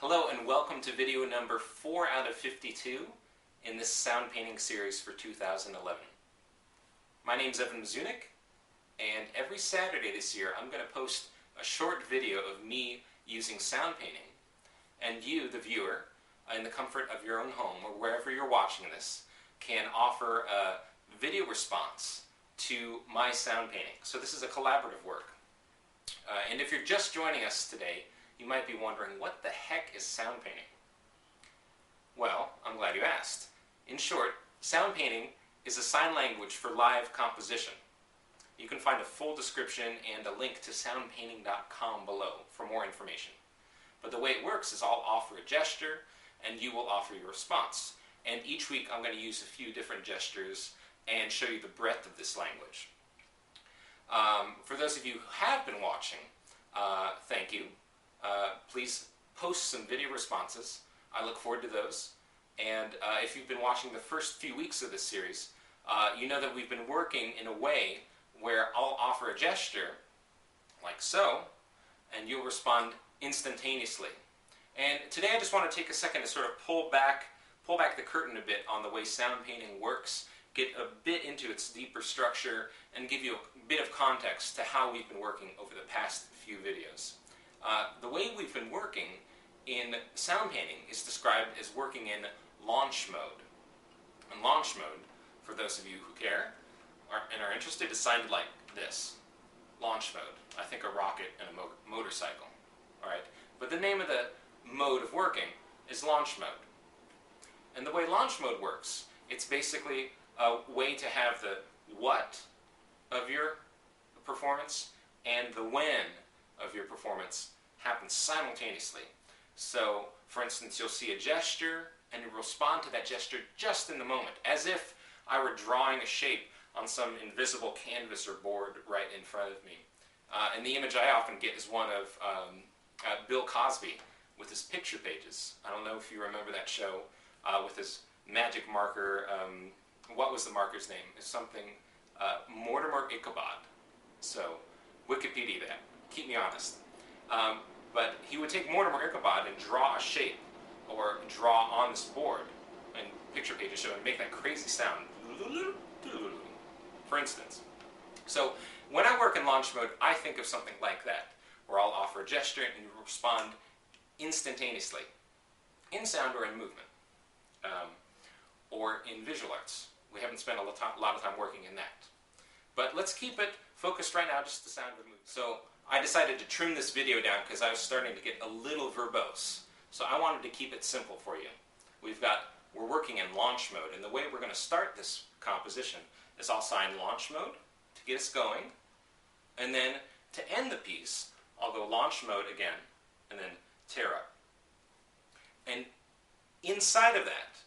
Hello and welcome to video number 4 out of 52 in this sound painting series for 2011. My name's Evan Mazunik, and every Saturday this year I'm going to post a short video of me using sound painting, and you, the viewer, in the comfort of your own home or wherever you're watching this, can offer a video response to my sound painting. So this is a collaborative work. And if you're just joining us today, you might be wondering, what the heck is sound painting? Well, I'm glad you asked. In short, sound painting is a sign language for live composition. You can find a full description and a link to soundpainting.com below for more information. But the way it works is I'll offer a gesture and you will offer your response. And each week I'm going to use a few different gestures and show you the breadth of this language. For those of you who have been watching, thank you. Please post some video responses. I look forward to those. And if you've been watching the first few weeks of this series, you know that we've been working in a way where I'll offer a gesture, like so, and you'll respond instantaneously. And today I just want to take a second to sort of pull back the curtain a bit on the way sound painting works, get a bit into its deeper structure, and give you a bit of context to how we've been working over the past few videos. The way we've been working in sound painting is described as working in launch mode. And launch mode, for those of you who care and are interested, is sounded like this. Launch mode. I think a rocket and a motorcycle. Alright? But the name of the mode of working is launch mode. And the way launch mode works, it's basically a way to have the what of your performance and the when of your performance happen simultaneously. So, for instance, you'll see a gesture and you'll respond to that gesture just in the moment, as if I were drawing a shape on some invisible canvas or board right in front of me. And the image I often get is one of Bill Cosby with his picture pages. I don't know if you remember that show with his magic marker. What was the marker's name? It's something Mortimer. So, Wikipedia that. Keep me honest. But he would take Mortimer and draw a shape or draw on this board and picture pages show and make that crazy sound, for instance. So when I work in launch mode, I think of something like that, where I'll offer a gesture and you respond instantaneously, in sound or in movement, or in visual arts. We haven't spent a lot of time working in that. But let's keep it focused right now, just the sound of the movement. So I decided to trim this video down because I was starting to get a little verbose. So I wanted to keep it simple for you. We're working in launch mode, and the way we're going to start this composition is I'll sign launch mode to get us going, and then to end the piece, I'll go launch mode again, and then tear up. And inside of that,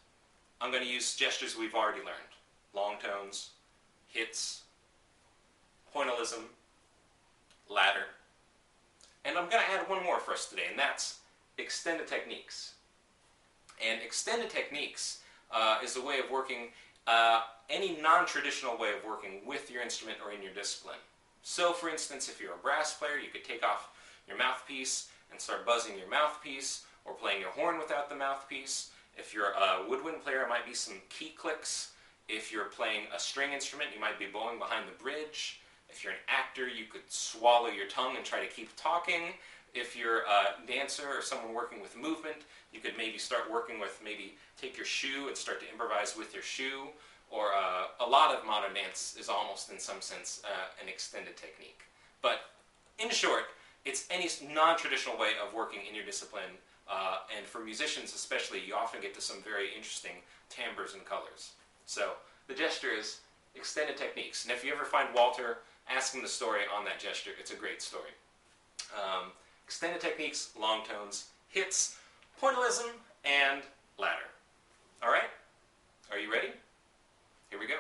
I'm going to use gestures we've already learned. Long tones, hits, pointillism, ladder. And I'm going to add one more for us today, and that's extended techniques. And extended techniques is a way of working, any non-traditional way of working with your instrument or in your discipline. So, for instance, if you're a brass player, you could take off your mouthpiece and start buzzing your mouthpiece, or playing your horn without the mouthpiece. If you're a woodwind player, it might be some key clicks. If you're playing a string instrument, you might be bowing behind the bridge. If you're an actor, you could swallow your tongue and try to keep talking. If you're a dancer or someone working with movement, you could maybe start working with, take your shoe and start to improvise with your shoe. Or a lot of modern dance is almost, in some sense, an extended technique. But in short, it's any non-traditional way of working in your discipline. And for musicians especially, you often get to some very interesting timbres and colors. So the gesture is extended techniques. And if you ever find Walter, ask him the story on that gesture. It's a great story. Extended techniques, long tones, hits, pointillism, and ladder. All right? Are you ready? Here we go.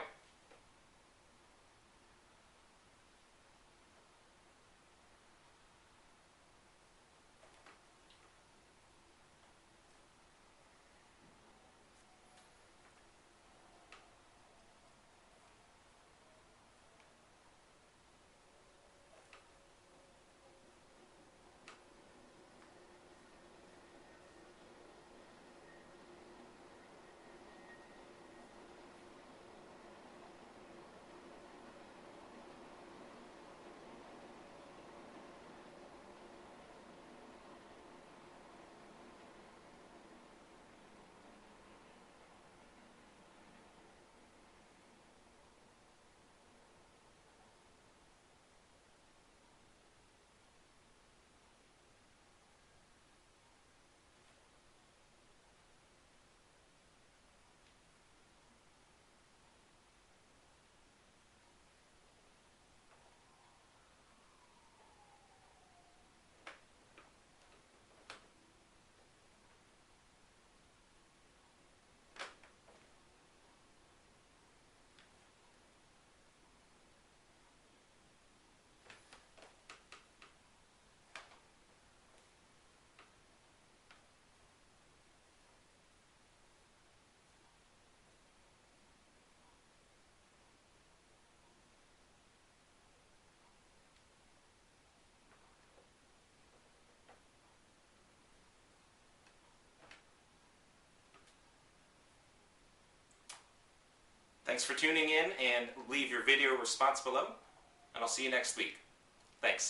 Thanks for tuning in, and leave your video response below, and I'll see you next week. Thanks.